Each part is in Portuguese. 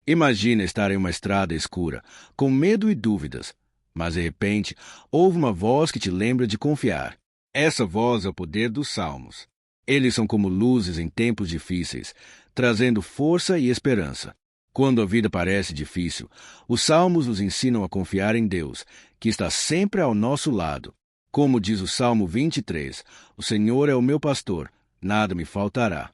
Imagina estar em uma estrada escura, com medo e dúvidas, mas de repente ouve uma voz que te lembra de confiar. Essa voz é o poder dos salmos. Eles são como luzes em tempos difíceis, trazendo força e esperança. Quando a vida parece difícil, os salmos nos ensinam a confiar em Deus, que está sempre ao nosso lado. Como diz o Salmo 23, o Senhor é o meu pastor, nada me faltará.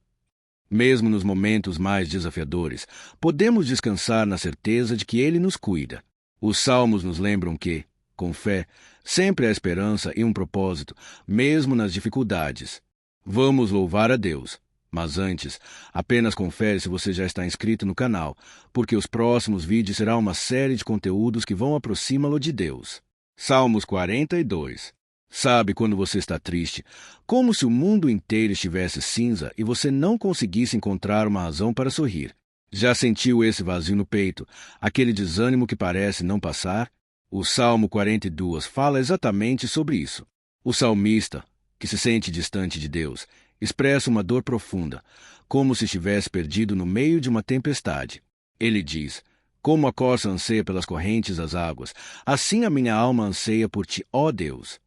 Mesmo nos momentos mais desafiadores, podemos descansar na certeza de que Ele nos cuida. Os salmos nos lembram que, com fé, sempre há esperança e um propósito, mesmo nas dificuldades. Vamos louvar a Deus. Mas antes, apenas confere se você já está inscrito no canal, porque os próximos vídeos serão uma série de conteúdos que vão aproximá-lo de Deus. Salmos 42. Sabe quando você está triste, como se o mundo inteiro estivesse cinza e você não conseguisse encontrar uma razão para sorrir? Já sentiu esse vazio no peito, aquele desânimo que parece não passar? O Salmo 42 fala exatamente sobre isso. O salmista, que se sente distante de Deus, expressa uma dor profunda, como se estivesse perdido no meio de uma tempestade. Ele diz: como a corça anseia pelas correntes das águas, assim a minha alma anseia por ti, ó Deus.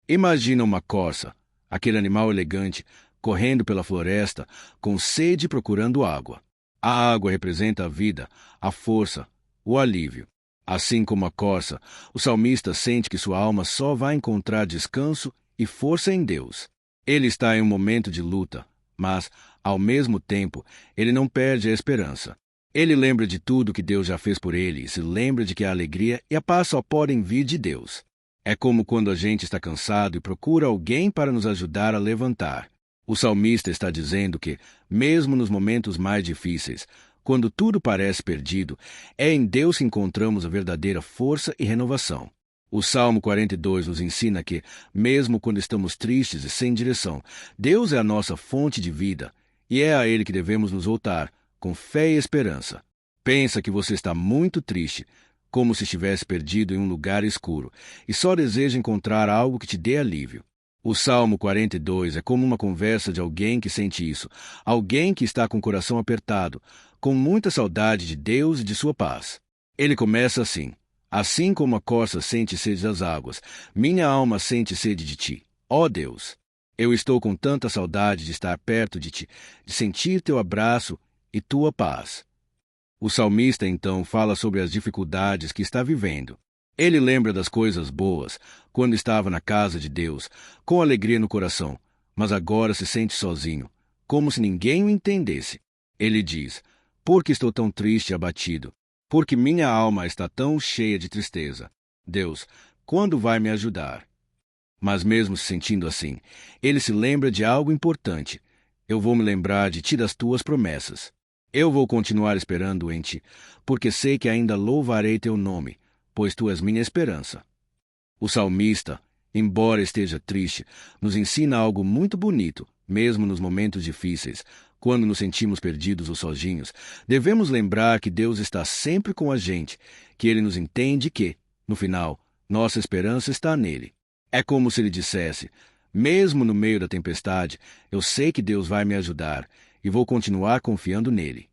Imagina uma corça, aquele animal elegante, correndo pela floresta, com sede procurando água. A água representa a vida, a força, o alívio. Assim como a corça, o salmista sente que sua alma só vai encontrar descanso e força em Deus. Ele está em um momento de luta, mas, ao mesmo tempo, ele não perde a esperança. Ele lembra de tudo que Deus já fez por ele e se lembra de que a alegria e a paz só podem vir de Deus. É como quando a gente está cansado e procura alguém para nos ajudar a levantar. O salmista está dizendo que, mesmo nos momentos mais difíceis, quando tudo parece perdido, é em Deus que encontramos a verdadeira força e renovação. O Salmo 42 nos ensina que, mesmo quando estamos tristes e sem direção, Deus é a nossa fonte de vida, e é a Ele que devemos nos voltar, com fé e esperança. Pensa que você está muito triste, como se estivesse perdido em um lugar escuro, e só deseja encontrar algo que te dê alívio. O Salmo 42 é como uma conversa de alguém que sente isso, alguém que está com o coração apertado, com muita saudade de Deus e de sua paz. Ele começa assim: assim como a corça sente sede das águas, minha alma sente sede de ti, ó Deus. Eu estou com tanta saudade de estar perto de ti, de sentir teu abraço e tua paz. O salmista, então, fala sobre as dificuldades que está vivendo. Ele lembra das coisas boas, quando estava na casa de Deus, com alegria no coração, mas agora se sente sozinho, como se ninguém o entendesse. Ele diz: por que estou tão triste e abatido? Porque minha alma está tão cheia de tristeza. Deus, quando vai me ajudar? Mas mesmo se sentindo assim, ele se lembra de algo importante. Eu vou me lembrar de ti, das tuas promessas. Eu vou continuar esperando em ti, porque sei que ainda louvarei teu nome, pois tu és minha esperança. O salmista, embora esteja triste, nos ensina algo muito bonito, mesmo nos momentos difíceis. Quando nos sentimos perdidos ou sozinhos, devemos lembrar que Deus está sempre com a gente, que Ele nos entende e que, no final, nossa esperança está nele. É como se Ele dissesse: mesmo no meio da tempestade, eu sei que Deus vai me ajudar e vou continuar confiando nele.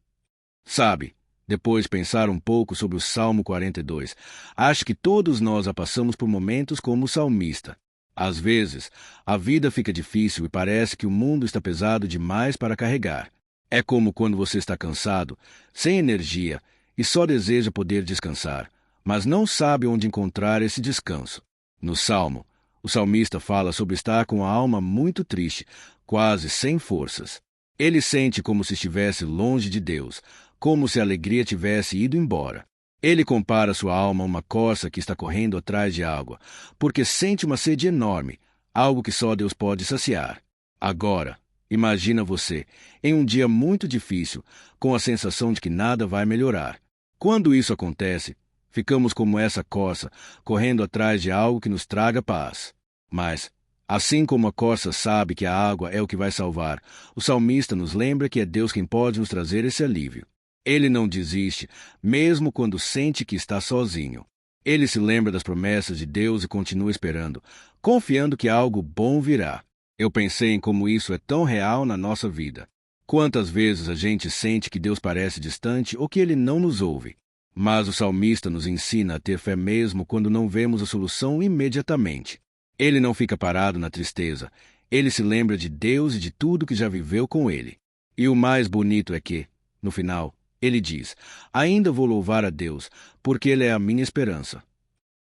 Sabe, depois de pensar um pouco sobre o Salmo 42, acho que todos nós já passamos por momentos como o salmista. Às vezes, a vida fica difícil e parece que o mundo está pesado demais para carregar. É como quando você está cansado, sem energia e só deseja poder descansar, mas não sabe onde encontrar esse descanso. No Salmo, o salmista fala sobre estar com a alma muito triste, quase sem forças. Ele sente como se estivesse longe de Deus, como se a alegria tivesse ido embora. Ele compara sua alma a uma corça que está correndo atrás de água, porque sente uma sede enorme, algo que só Deus pode saciar. Agora, imagina você, em um dia muito difícil, com a sensação de que nada vai melhorar. Quando isso acontece, ficamos como essa corça, correndo atrás de algo que nos traga paz. Mas, assim como a corça sabe que a água é o que vai salvar, o salmista nos lembra que é Deus quem pode nos trazer esse alívio. Ele não desiste, mesmo quando sente que está sozinho. Ele se lembra das promessas de Deus e continua esperando, confiando que algo bom virá. Eu pensei em como isso é tão real na nossa vida. Quantas vezes a gente sente que Deus parece distante ou que Ele não nos ouve? Mas o salmista nos ensina a ter fé mesmo quando não vemos a solução imediatamente. Ele não fica parado na tristeza. Ele se lembra de Deus e de tudo que já viveu com Ele. E o mais bonito é que, no final, ele diz: ainda vou louvar a Deus, porque Ele é a minha esperança.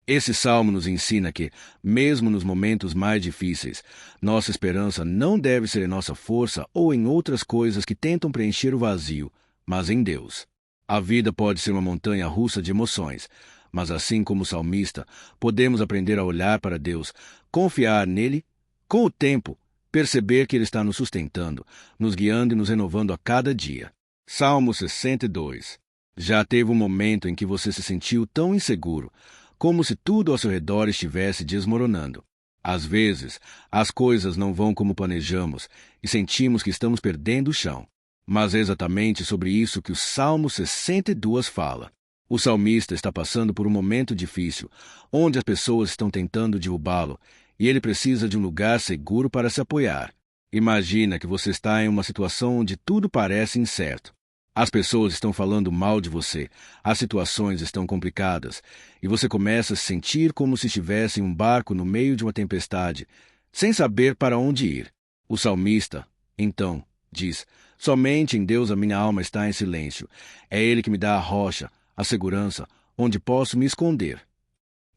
Esse salmo nos ensina que, mesmo nos momentos mais difíceis, nossa esperança não deve ser em nossa força ou em outras coisas que tentam preencher o vazio, mas em Deus. A vida pode ser uma montanha-russa de emoções, mas assim como o salmista, podemos aprender a olhar para Deus, confiar nele, com o tempo, perceber que Ele está nos sustentando, nos guiando e nos renovando a cada dia. Salmo 62. Já teve um momento em que você se sentiu tão inseguro, como se tudo ao seu redor estivesse desmoronando. Às vezes, as coisas não vão como planejamos e sentimos que estamos perdendo o chão. Mas é exatamente sobre isso que o Salmo 62 fala. O salmista está passando por um momento difícil, onde as pessoas estão tentando derrubá-lo, e ele precisa de um lugar seguro para se apoiar. Imagina que você está em uma situação onde tudo parece incerto. As pessoas estão falando mal de você, as situações estão complicadas, e você começa a se sentir como se estivesse em um barco no meio de uma tempestade, sem saber para onde ir. O salmista, então, diz: somente em Deus a minha alma está em silêncio. É Ele que me dá a rocha, a segurança, onde posso me esconder.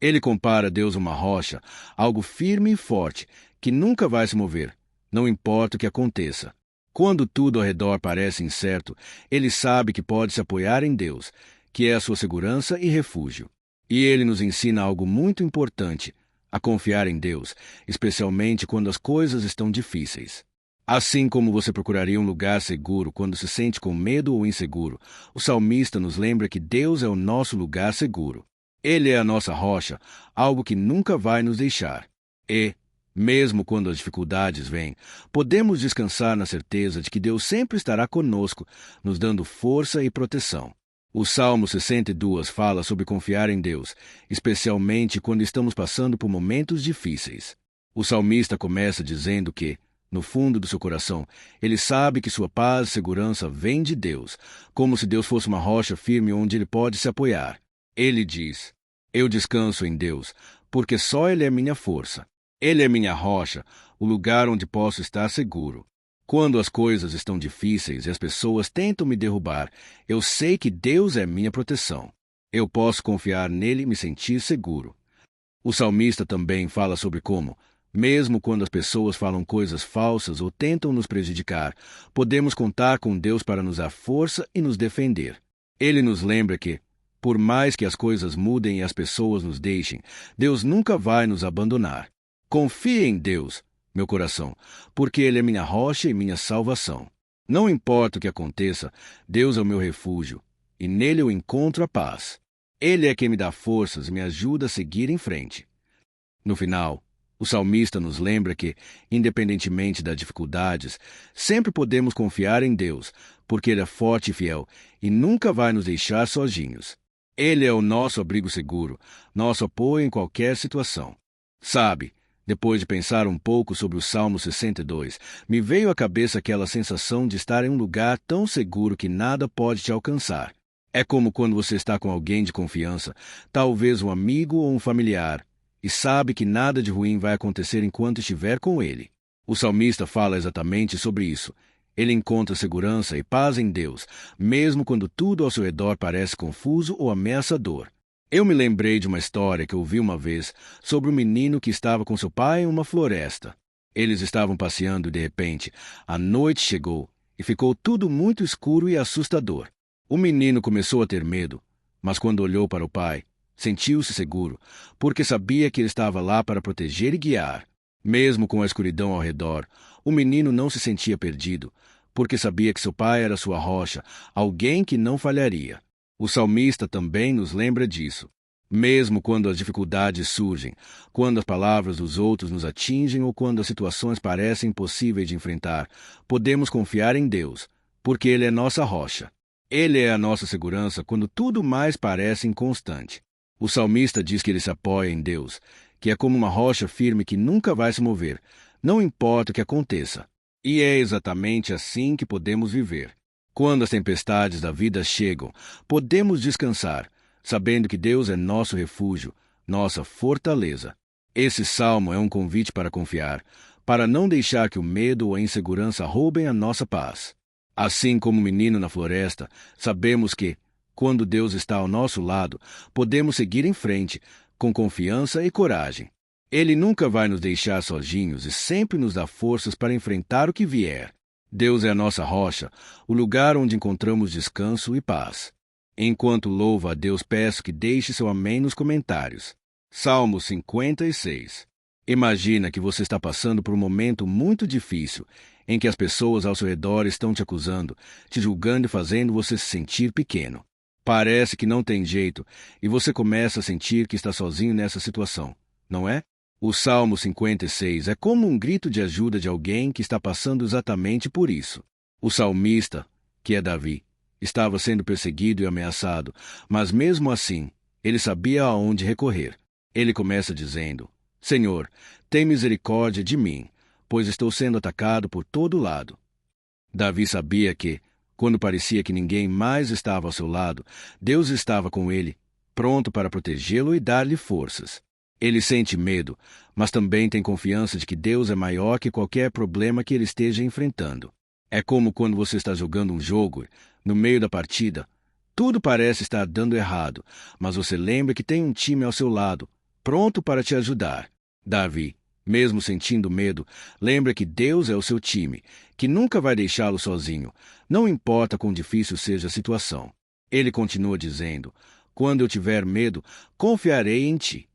Ele compara Deus a uma rocha, algo firme e forte, que nunca vai se mover, não importa o que aconteça. Quando tudo ao redor parece incerto, ele sabe que pode se apoiar em Deus, que é a sua segurança e refúgio. E ele nos ensina algo muito importante: a confiar em Deus, especialmente quando as coisas estão difíceis. Assim como você procuraria um lugar seguro quando se sente com medo ou inseguro, o salmista nos lembra que Deus é o nosso lugar seguro. Ele é a nossa rocha, algo que nunca vai nos deixar. E, mesmo quando as dificuldades vêm, podemos descansar na certeza de que Deus sempre estará conosco, nos dando força e proteção. O Salmo 62 fala sobre confiar em Deus, especialmente quando estamos passando por momentos difíceis. O salmista começa dizendo que, no fundo do seu coração, ele sabe que sua paz e segurança vêm de Deus, como se Deus fosse uma rocha firme onde ele pode se apoiar. Ele diz: eu descanso em Deus, porque só Ele é minha força. Ele é minha rocha, o lugar onde posso estar seguro. Quando as coisas estão difíceis e as pessoas tentam me derrubar, eu sei que Deus é minha proteção. Eu posso confiar nele e me sentir seguro. O salmista também fala sobre como, mesmo quando as pessoas falam coisas falsas ou tentam nos prejudicar, podemos contar com Deus para nos dar força e nos defender. Ele nos lembra que, por mais que as coisas mudem e as pessoas nos deixem, Deus nunca vai nos abandonar. Confie em Deus, meu coração, porque Ele é minha rocha e minha salvação. Não importa o que aconteça, Deus é o meu refúgio, e nele eu encontro a paz. Ele é quem me dá forças e me ajuda a seguir em frente. No final, o salmista nos lembra que, independentemente das dificuldades, sempre podemos confiar em Deus, porque Ele é forte e fiel e nunca vai nos deixar sozinhos. Ele é o nosso abrigo seguro, nosso apoio em qualquer situação. Sabe, depois de pensar um pouco sobre o Salmo 62, me veio à cabeça aquela sensação de estar em um lugar tão seguro que nada pode te alcançar. É como quando você está com alguém de confiança, talvez um amigo ou um familiar, e sabe que nada de ruim vai acontecer enquanto estiver com ele. O salmista fala exatamente sobre isso. Ele encontra segurança e paz em Deus, mesmo quando tudo ao seu redor parece confuso ou ameaçador. Eu me lembrei de uma história que ouvi uma vez sobre um menino que estava com seu pai em uma floresta. Eles estavam passeando e, de repente, a noite chegou e ficou tudo muito escuro e assustador. O menino começou a ter medo, mas quando olhou para o pai, sentiu-se seguro, porque sabia que ele estava lá para proteger e guiar. Mesmo com a escuridão ao redor, o menino não se sentia perdido, porque sabia que seu pai era sua rocha, alguém que não falharia. O salmista também nos lembra disso. Mesmo quando as dificuldades surgem, quando as palavras dos outros nos atingem ou quando as situações parecem impossíveis de enfrentar, podemos confiar em Deus, porque Ele é nossa rocha. Ele é a nossa segurança quando tudo mais parece inconstante. O salmista diz que ele se apoia em Deus, que é como uma rocha firme que nunca vai se mover, não importa o que aconteça. E é exatamente assim que podemos viver. Quando as tempestades da vida chegam, podemos descansar, sabendo que Deus é nosso refúgio, nossa fortaleza. Esse salmo é um convite para confiar, para não deixar que o medo ou a insegurança roubem a nossa paz. Assim como o menino na floresta, sabemos que, quando Deus está ao nosso lado, podemos seguir em frente, com confiança e coragem. Ele nunca vai nos deixar sozinhos e sempre nos dá forças para enfrentar o que vier. Deus é a nossa rocha, o lugar onde encontramos descanso e paz. Enquanto louva a Deus, peço que deixe seu amém nos comentários. Salmo 56. Imagina que você está passando por um momento muito difícil, em que as pessoas ao seu redor estão te acusando, te julgando e fazendo você se sentir pequeno. Parece que não tem jeito, e você começa a sentir que está sozinho nessa situação, não é? O Salmo 56 é como um grito de ajuda de alguém que está passando exatamente por isso. O salmista, que é Davi, estava sendo perseguido e ameaçado, mas mesmo assim, ele sabia aonde recorrer. Ele começa dizendo: Senhor, tem misericórdia de mim, pois estou sendo atacado por todo lado. Davi sabia que, quando parecia que ninguém mais estava ao seu lado, Deus estava com ele, pronto para protegê-lo e dar-lhe forças. Ele sente medo, mas também tem confiança de que Deus é maior que qualquer problema que ele esteja enfrentando. É como quando você está jogando um jogo, no meio da partida, tudo parece estar dando errado, mas você lembra que tem um time ao seu lado, pronto para te ajudar. Davi, mesmo sentindo medo, lembra que Deus é o seu time, que nunca vai deixá-lo sozinho, não importa quão difícil seja a situação. Ele continua dizendo: Quando eu tiver medo, confiarei em ti.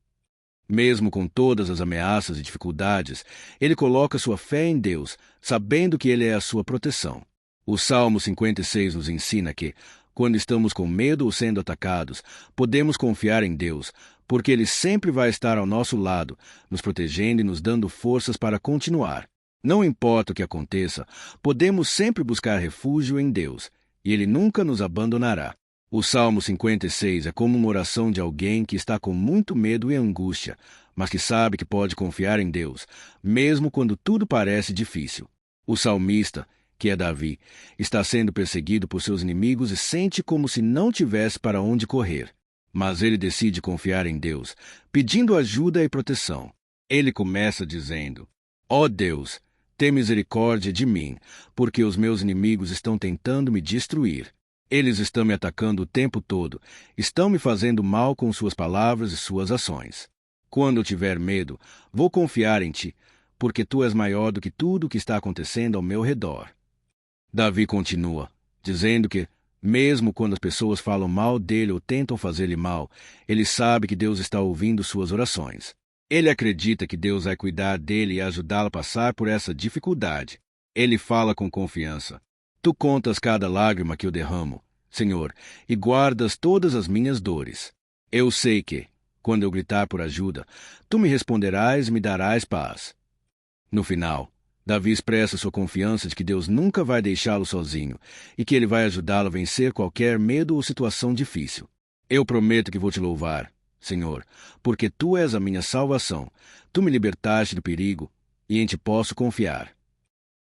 Mesmo com todas as ameaças e dificuldades, ele coloca sua fé em Deus, sabendo que ele é a sua proteção. O Salmo 56 nos ensina que, quando estamos com medo ou sendo atacados, podemos confiar em Deus, porque Ele sempre vai estar ao nosso lado, nos protegendo e nos dando forças para continuar. Não importa o que aconteça, podemos sempre buscar refúgio em Deus, e Ele nunca nos abandonará. O Salmo 56 é como uma oração de alguém que está com muito medo e angústia, mas que sabe que pode confiar em Deus, mesmo quando tudo parece difícil. O salmista, que é Davi, está sendo perseguido por seus inimigos e sente como se não tivesse para onde correr. Mas ele decide confiar em Deus, pedindo ajuda e proteção. Ele começa dizendo: Ó Deus, tem misericórdia de mim, porque os meus inimigos estão tentando me destruir. Eles estão me atacando o tempo todo, estão me fazendo mal com suas palavras e suas ações. Quando eu tiver medo, vou confiar em ti, porque tu és maior do que tudo o que está acontecendo ao meu redor. Davi continua, dizendo que, mesmo quando as pessoas falam mal dele ou tentam fazer-lhe mal, ele sabe que Deus está ouvindo suas orações. Ele acredita que Deus vai cuidar dele e ajudá-lo a passar por essa dificuldade. Ele fala com confiança: Tu contas cada lágrima que eu derramo, Senhor, e guardas todas as minhas dores. Eu sei que, quando eu gritar por ajuda, tu me responderás e me darás paz. No final, Davi expressa sua confiança de que Deus nunca vai deixá-lo sozinho e que ele vai ajudá-lo a vencer qualquer medo ou situação difícil. Eu prometo que vou te louvar, Senhor, porque tu és a minha salvação, tu me libertaste do perigo e em ti posso confiar.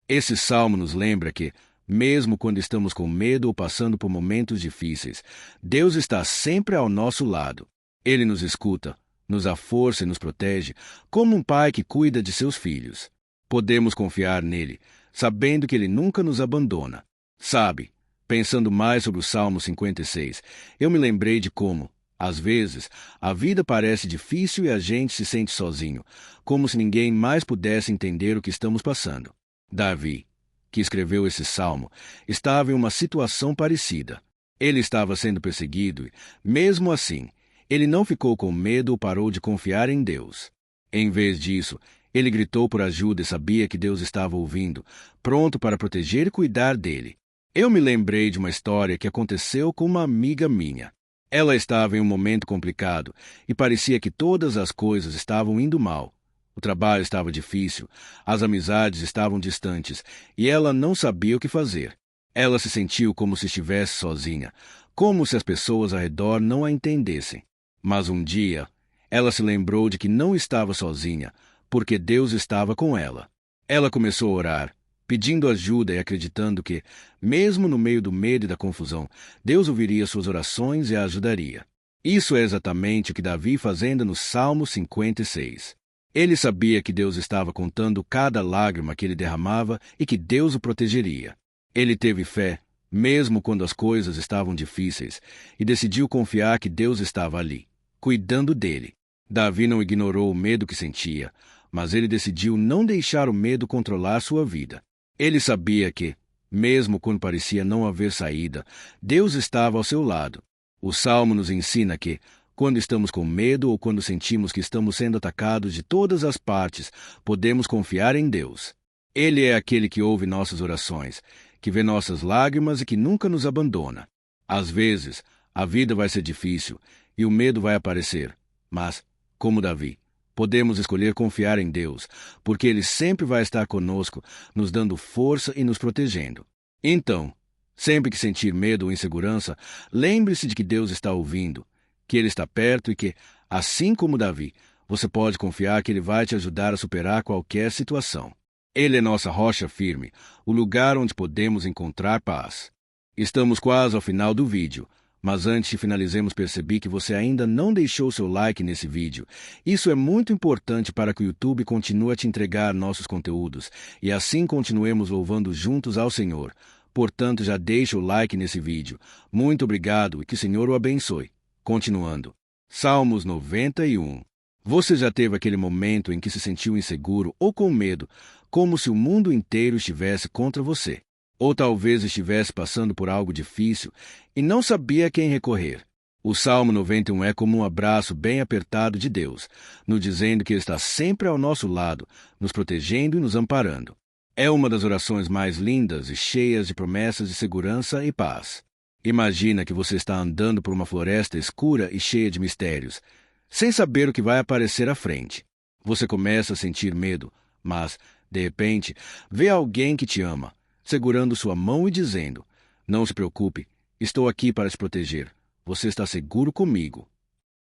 Esse salmo nos lembra que, mesmo quando estamos com medo ou passando por momentos difíceis, Deus está sempre ao nosso lado. Ele nos escuta, nos dá força e nos protege, como um pai que cuida de seus filhos. Podemos confiar nele, sabendo que ele nunca nos abandona. Sabe, pensando mais sobre o Salmo 56, eu me lembrei de como, às vezes, a vida parece difícil e a gente se sente sozinho, como se ninguém mais pudesse entender o que estamos passando. Davi, que escreveu esse salmo, estava em uma situação parecida. Ele estava sendo perseguido e, mesmo assim, ele não ficou com medo ou parou de confiar em Deus. Em vez disso, ele gritou por ajuda e sabia que Deus estava ouvindo, pronto para proteger e cuidar dele. Eu me lembrei de uma história que aconteceu com uma amiga minha. Ela estava em um momento complicado e parecia que todas as coisas estavam indo mal. O trabalho estava difícil, as amizades estavam distantes e ela não sabia o que fazer. Ela se sentiu como se estivesse sozinha, como se as pessoas ao redor não a entendessem. Mas um dia, ela se lembrou de que não estava sozinha, porque Deus estava com ela. Ela começou a orar, pedindo ajuda e acreditando que, mesmo no meio do medo e da confusão, Deus ouviria suas orações e a ajudaria. Isso é exatamente o que Davi fazendo no Salmo 56. Ele sabia que Deus estava contando cada lágrima que ele derramava e que Deus o protegeria. Ele teve fé, mesmo quando as coisas estavam difíceis, e decidiu confiar que Deus estava ali, cuidando dele. Davi não ignorou o medo que sentia, mas ele decidiu não deixar o medo controlar sua vida. Ele sabia que, mesmo quando parecia não haver saída, Deus estava ao seu lado. O Salmo nos ensina que, quando estamos com medo ou quando sentimos que estamos sendo atacados de todas as partes, podemos confiar em Deus. Ele é aquele que ouve nossas orações, que vê nossas lágrimas e que nunca nos abandona. Às vezes, a vida vai ser difícil e o medo vai aparecer, mas, como Davi, podemos escolher confiar em Deus, porque Ele sempre vai estar conosco, nos dando força e nos protegendo. Então, sempre que sentir medo ou insegurança, lembre-se de que Deus está ouvindo, que Ele está perto e que, assim como Davi, você pode confiar que Ele vai te ajudar a superar qualquer situação. Ele é nossa rocha firme, o lugar onde podemos encontrar paz. Estamos quase ao final do vídeo, mas antes de finalizemos percebi que você ainda não deixou seu like nesse vídeo. Isso é muito importante para que o YouTube continue a te entregar nossos conteúdos e assim continuemos louvando juntos ao Senhor. Portanto, já deixa o like nesse vídeo. Muito obrigado e que o Senhor o abençoe. Continuando. Salmos 91. Você já teve aquele momento em que se sentiu inseguro ou com medo, como se o mundo inteiro estivesse contra você? Ou talvez estivesse passando por algo difícil e não sabia a quem recorrer? O Salmo 91 é como um abraço bem apertado de Deus, nos dizendo que Ele está sempre ao nosso lado, nos protegendo e nos amparando. É uma das orações mais lindas e cheias de promessas de segurança e paz. Imagina que você está andando por uma floresta escura e cheia de mistérios, sem saber o que vai aparecer à frente. Você começa a sentir medo, mas, de repente, vê alguém que te ama, segurando sua mão e dizendo: "Não se preocupe, estou aqui para te proteger. Você está seguro comigo."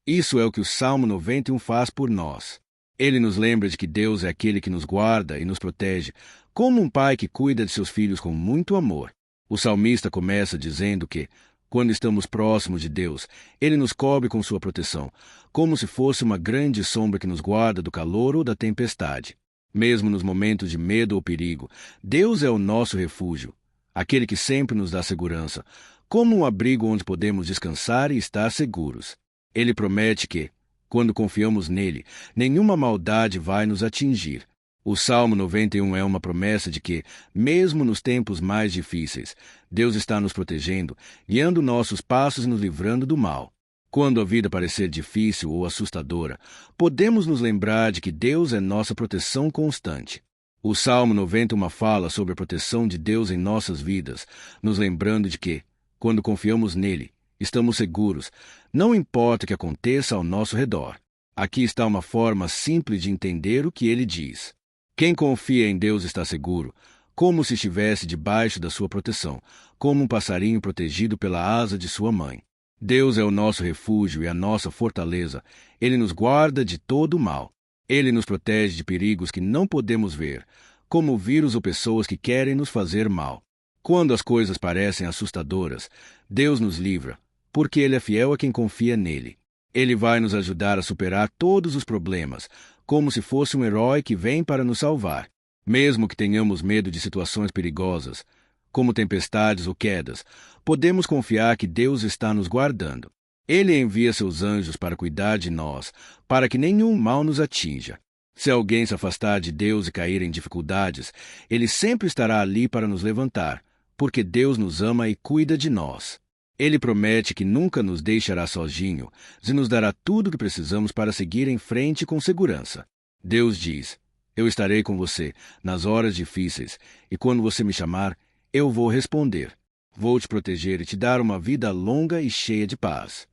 Isso é o que o Salmo 91 faz por nós. Ele nos lembra de que Deus é aquele que nos guarda e nos protege, como um pai que cuida de seus filhos com muito amor. O salmista começa dizendo que, quando estamos próximos de Deus, Ele nos cobre com sua proteção, como se fosse uma grande sombra que nos guarda do calor ou da tempestade. Mesmo nos momentos de medo ou perigo, Deus é o nosso refúgio, aquele que sempre nos dá segurança, como um abrigo onde podemos descansar e estar seguros. Ele promete que, quando confiamos nele, nenhuma maldade vai nos atingir. O Salmo 91 é uma promessa de que, mesmo nos tempos mais difíceis, Deus está nos protegendo, guiando nossos passos e nos livrando do mal. Quando a vida parecer difícil ou assustadora, podemos nos lembrar de que Deus é nossa proteção constante. O Salmo 91 fala sobre a proteção de Deus em nossas vidas, nos lembrando de que, quando confiamos nele, estamos seguros, não importa o que aconteça ao nosso redor. Aqui está uma forma simples de entender o que ele diz. Quem confia em Deus está seguro, como se estivesse debaixo da sua proteção, como um passarinho protegido pela asa de sua mãe. Deus é o nosso refúgio e a nossa fortaleza. Ele nos guarda de todo o mal. Ele nos protege de perigos que não podemos ver, como vírus ou pessoas que querem nos fazer mal. Quando as coisas parecem assustadoras, Deus nos livra, porque Ele é fiel a quem confia nele. Ele vai nos ajudar a superar todos os problemas, como se fosse um herói que vem para nos salvar. Mesmo que tenhamos medo de situações perigosas, como tempestades ou quedas, podemos confiar que Deus está nos guardando. Ele envia seus anjos para cuidar de nós, para que nenhum mal nos atinja. Se alguém se afastar de Deus e cair em dificuldades, Ele sempre estará ali para nos levantar, porque Deus nos ama e cuida de nós. Ele promete que nunca nos deixará sozinho e nos dará tudo o que precisamos para seguir em frente com segurança. Deus diz: "Eu estarei com você nas horas difíceis, e quando você me chamar, eu vou responder. Vou te proteger e te dar uma vida longa e cheia de paz."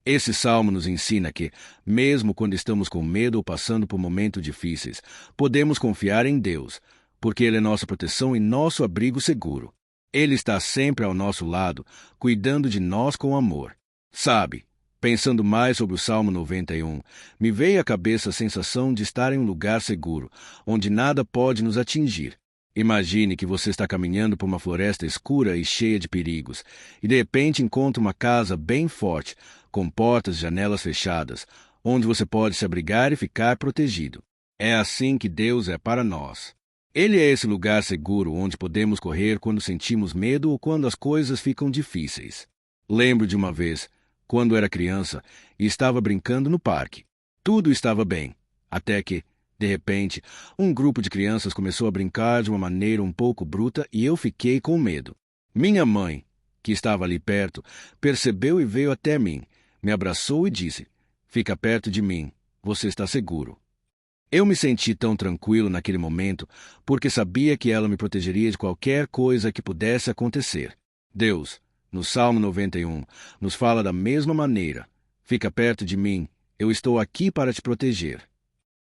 Esse salmo nos ensina que, mesmo quando estamos com medo ou passando por momentos difíceis, podemos confiar em Deus, porque Ele é nossa proteção e nosso abrigo seguro. Ele está sempre ao nosso lado, cuidando de nós com amor. Sabe, pensando mais sobre o Salmo 91, me veio à cabeça a sensação de estar em um lugar seguro, onde nada pode nos atingir. Imagine que você está caminhando por uma floresta escura e cheia de perigos, e de repente encontra uma casa bem forte, com portas e janelas fechadas, onde você pode se abrigar e ficar protegido. É assim que Deus é para nós. Ele é esse lugar seguro onde podemos correr quando sentimos medo ou quando as coisas ficam difíceis. Lembro de uma vez, quando era criança, e estava brincando no parque. Tudo estava bem, até que, de repente, um grupo de crianças começou a brincar de uma maneira um pouco bruta e eu fiquei com medo. Minha mãe, que estava ali perto, percebeu e veio até mim, me abraçou e disse: "Fica perto de mim, você está seguro." Eu me senti tão tranquilo naquele momento porque sabia que ela me protegeria de qualquer coisa que pudesse acontecer. Deus, no Salmo 91, nos fala da mesma maneira: "Fica perto de mim, eu estou aqui para te proteger."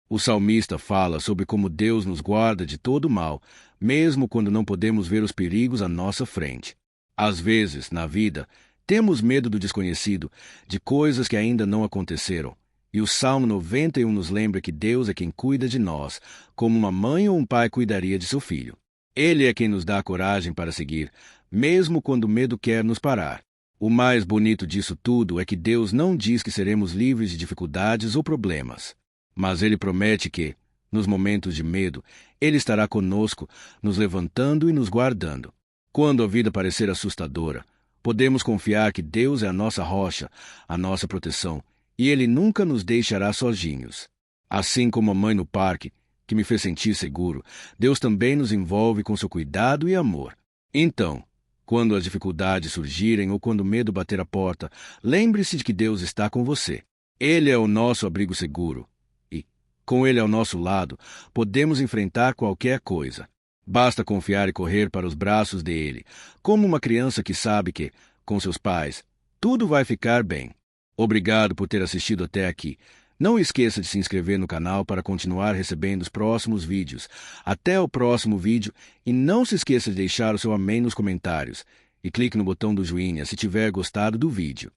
O salmista fala sobre como Deus nos guarda de todo mal, mesmo quando não podemos ver os perigos à nossa frente. Às vezes, na vida, temos medo do desconhecido, de coisas que ainda não aconteceram. E o Salmo 91 nos lembra que Deus é quem cuida de nós, como uma mãe ou um pai cuidaria de seu filho. Ele é quem nos dá a coragem para seguir, mesmo quando o medo quer nos parar. O mais bonito disso tudo é que Deus não diz que seremos livres de dificuldades ou problemas. Mas Ele promete que, nos momentos de medo, Ele estará conosco, nos levantando e nos guardando. Quando a vida parecer assustadora, podemos confiar que Deus é a nossa rocha, a nossa proteção, e Ele nunca nos deixará sozinhos. Assim como a mãe no parque, que me fez sentir seguro, Deus também nos envolve com seu cuidado e amor. Então, quando as dificuldades surgirem ou quando o medo bater a porta, lembre-se de que Deus está com você. Ele é o nosso abrigo seguro. Com Ele ao nosso lado, podemos enfrentar qualquer coisa. Basta confiar e correr para os braços dele, como uma criança que sabe que, com seus pais, tudo vai ficar bem. Obrigado por ter assistido até aqui. Não esqueça de se inscrever no canal para continuar recebendo os próximos vídeos. Até o próximo vídeo e não se esqueça de deixar o seu amém nos comentários. E clique no botão do joinha se tiver gostado do vídeo.